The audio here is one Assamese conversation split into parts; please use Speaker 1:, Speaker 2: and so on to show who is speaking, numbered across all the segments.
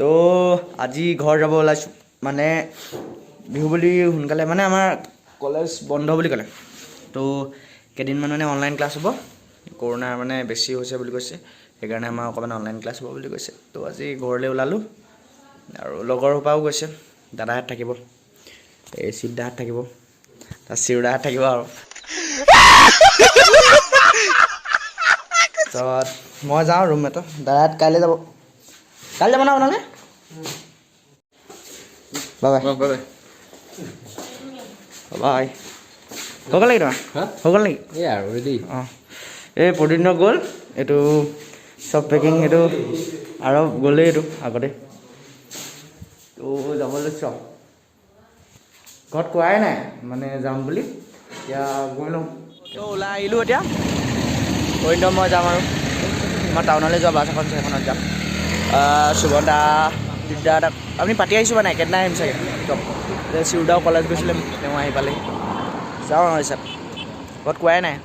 Speaker 1: তো আজি ঘৰ যাব ওলাইছোঁ মানে বিহু বুলি সোনকালে মানে আমাৰ কলেজ বন্ধ বুলি ক'লে তো কেইদিনমান মানে অনলাইন ক্লাছ হ'ব কৰোণা মানে বেছি হৈছে বুলি কৈছে সেইকাৰণে আমাৰ অকণমান অনলাইন ক্লাছ হ'ব বুলি কৈছে তো আজি ঘৰলৈ ওলালোঁ আৰু লগৰ সোপাও গৈছে দাদাহঁত থাকিব এই চিদ্ধাহঁত থাকিব তাৰ চিউদাহঁত থাকিব আৰু তাৰপিছত মই যাওঁ ৰুমমেটত দাদাহঁত কাইলৈ যাব না আপোনালোকে বাই বাই বাই বাই হৈ গ'ল নেকি তোমাৰ হৈ গ'ল নেকি
Speaker 2: এই আৰু ৰেডি
Speaker 1: অঁ এই প্ৰদিন গ'ল এইটো চব পেকিং এইটো আৰু গ'লেই এইটো আগতে তো যাব লৈছোঁ আৰু ঘৰত কোৱাই নাই মানে যাম বুলি এতিয়া গৈ লওঁ তো ওলাই আহিলোঁ এতিয়া প্ৰদিন মই যাম আৰু মই টাউনলৈ যোৱা বাছ এখন সেইখনত যাম সুবন্ধা দিগদাৰ আপুনি পাতি আহিছোঁ মানে একেদিনাই আহিম চাগে চিউদাও কলেজ গৈছিলে তেওঁ আহি পালেহি যাওঁ আৰু হিচাপ ঘৰত কোৱাই নাই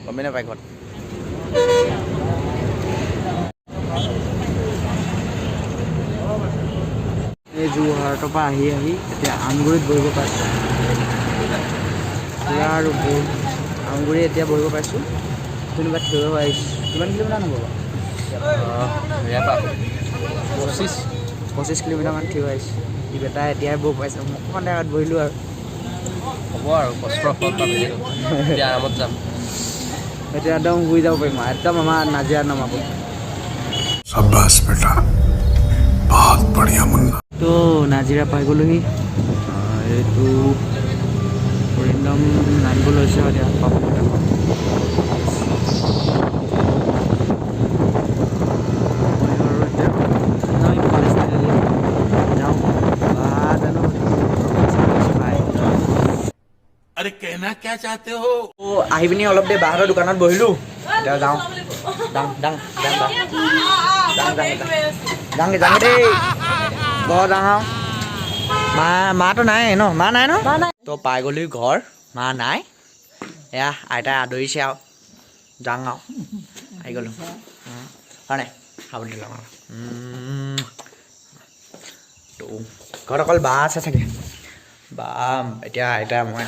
Speaker 1: গমেই নাপায় ঘৰত এই যোৰহাটৰ পৰা আহি এতিয়া আমগুৰিত বহিব পাইছোঁ পুৰা আৰু আমগুৰি এতিয়া বহিব পাইছোঁ কোনোবা থিয় হৈ আহিছোঁ কিমান কিলোমিটাৰ হ'ব বাৰু
Speaker 2: ইয়াৰ পৰা
Speaker 1: 25 কিলোমিটাৰমান থিয় হৈ আহিছোঁ ই বেটা এতিয়াই বহি পাইছোঁ মই অকণমান টাইমত বহিলোঁ আৰু
Speaker 2: হ'ব আৰু কষ্টৰ ফল পাম এতিয়া আৰামত যাম
Speaker 1: এতিয়া একদম শুই যাব পাৰিম একদম আমাৰ নাজিৰা নমাব
Speaker 3: शाबाश बेटा बहुत बढ़िया मुन्ना
Speaker 1: তো নাজিৰা পাই গ'লোহি এইটো একদম নামিব লৈছে এতিয়া পাব
Speaker 3: अरे कहना क्या चाहते हो
Speaker 1: আহি পিনি অলপ দেৰি বাহঁতৰ দোকানত বহিলোঁ এতিয়া যাওঁ যাংগে দেই বৰ যাওঁ মাটো নাই ন মা নাই ন তো পাই গ'লি ঘৰ মা নাই এয়া আইতাই আদৰিছে আৰু যাওঁ আৰু আহি গ'লোঁ হয় নাই খাব দিলোঁ আৰু তো ঘৰত অকল বা আছে চাগে বা এতিয়া আইতা মই